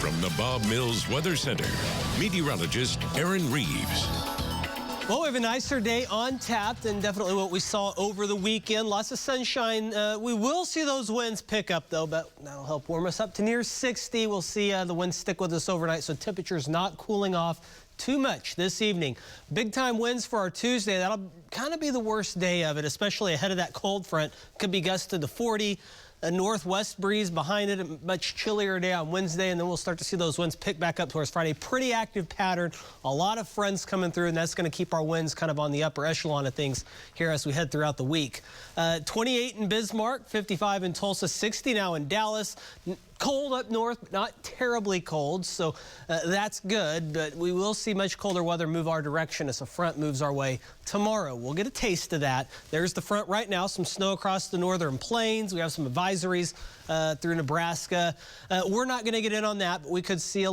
From the Bob Mills Weather Center, meteorologist Aaron Reeves. Well, we have a nicer day on tap than definitely what we saw over the weekend. Lots of sunshine. We will see those winds pick up, though, but that'll help warm us up to near 60. We'll see the winds stick with us overnight, so temperatures not cooling off too much this evening. Big time winds for our Tuesday. That'll kind of be the worst day of it, especially ahead of that cold front. Could be gusted to 40. A northwest breeze behind it, a much chillier day on Wednesday, and then we'll start to see those winds pick back up towards Friday. Pretty active pattern, a lot of fronts coming through, and that's going to keep our winds kind of on the upper echelon of things here as we head throughout the week. 28 in Bismarck, 55 in Tulsa, 60 now in Dallas. Cold up north, but not terribly cold, so that's good. But we will see much colder weather move our direction as a front moves our way tomorrow. We'll get a taste of that. There's the front right now, some snow across the northern plains. We have some advisories through Nebraska. We're not going to get in on that, but we could see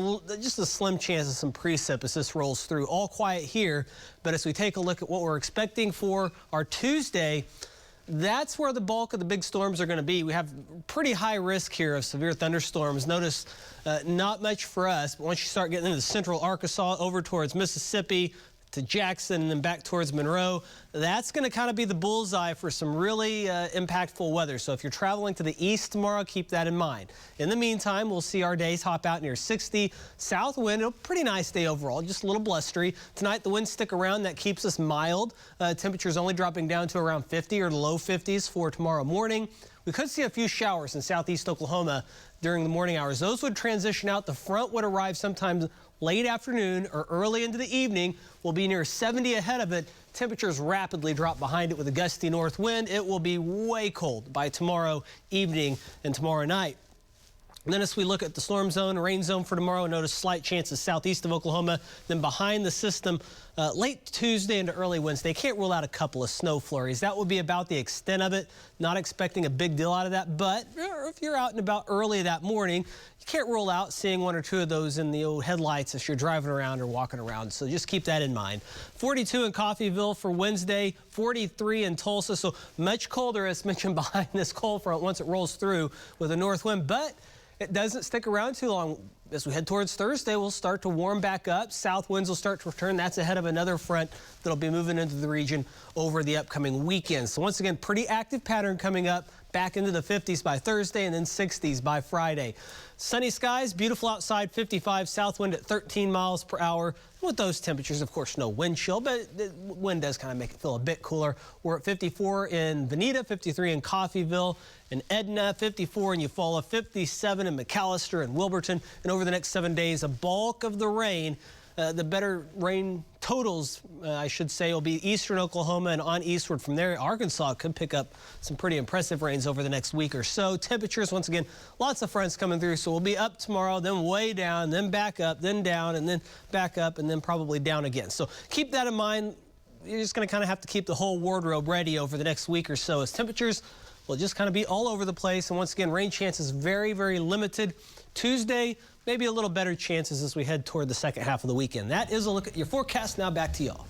just a slim chance of some precip as this rolls through. All quiet here, but as we take a look at what we're expecting for our Tuesday, that's where the bulk of the big storms are going to be. We have pretty high risk here of severe thunderstorms. Notice not much for us, but once you start getting into central Arkansas over towards Mississippi to Jackson and then back towards Monroe, that's going to kind of be the bullseye for some really impactful weather. So if you're traveling to the east tomorrow, keep that in mind. In the meantime, we'll see our days hop out near 60. South wind, a pretty nice day overall, just a little blustery. Tonight, the winds stick around. That keeps us mild. Temperatures only dropping down to around 50 or the low 50s for tomorrow morning. We could see a few showers in southeast Oklahoma during the morning hours. Those would transition out. The front would arrive sometime late afternoon or early into the evening. We'll be near 70 ahead of it. Temperatures rapidly drop behind it with a gusty north wind. It will be way cold by tomorrow evening and tomorrow night. And then as we look at the storm zone, rain zone for tomorrow, notice slight chances southeast of Oklahoma. Then behind the system, late Tuesday into early Wednesday. Can't rule out a couple of snow flurries. That would be about the extent of it. Not expecting a big deal out of that. But if you're out and about early that morning, you can't rule out seeing one or two of those in the old headlights as you're driving around or walking around. So just keep that in mind. 42 in Coffeyville for Wednesday, 43 in Tulsa. So much colder, as mentioned, behind this cold front once it rolls through with a north wind. But it doesn't stick around too long. As we head towards Thursday, we'll start to warm back up. South winds will start to return. That's ahead of another front that'll be moving into the region over the upcoming weekend. So once again, pretty active pattern coming up. Back into the 50s by Thursday and then 60s by Friday. Sunny skies, beautiful outside, 55, south wind at 13 miles per hour. With those temperatures, of course, no wind chill, but the wind does kind of make it feel a bit cooler. We're at 54 in Veneta, 53 in Coffeyville and Edna, 54 in Eufaula, 57 in McAllister and Wilburton. And over the next 7 days, a bulk of the rain, the better rain totals, I should say, will be eastern Oklahoma and on eastward from there. Arkansas could pick up some pretty impressive rains over the next week or so. Temperatures, once again, lots of fronts coming through, so we'll be up tomorrow, then way down, then back up, then down, and then back up, and then probably down again. So keep that in mind. You're just going to kind of have to keep the whole wardrobe ready over the next week or so as temperatures will just kind of be all over the place. And once again, rain chances very, very limited. Tuesday, maybe a little better chances as we head toward the second half of the weekend. That is a look at your forecast. Now back to y'all.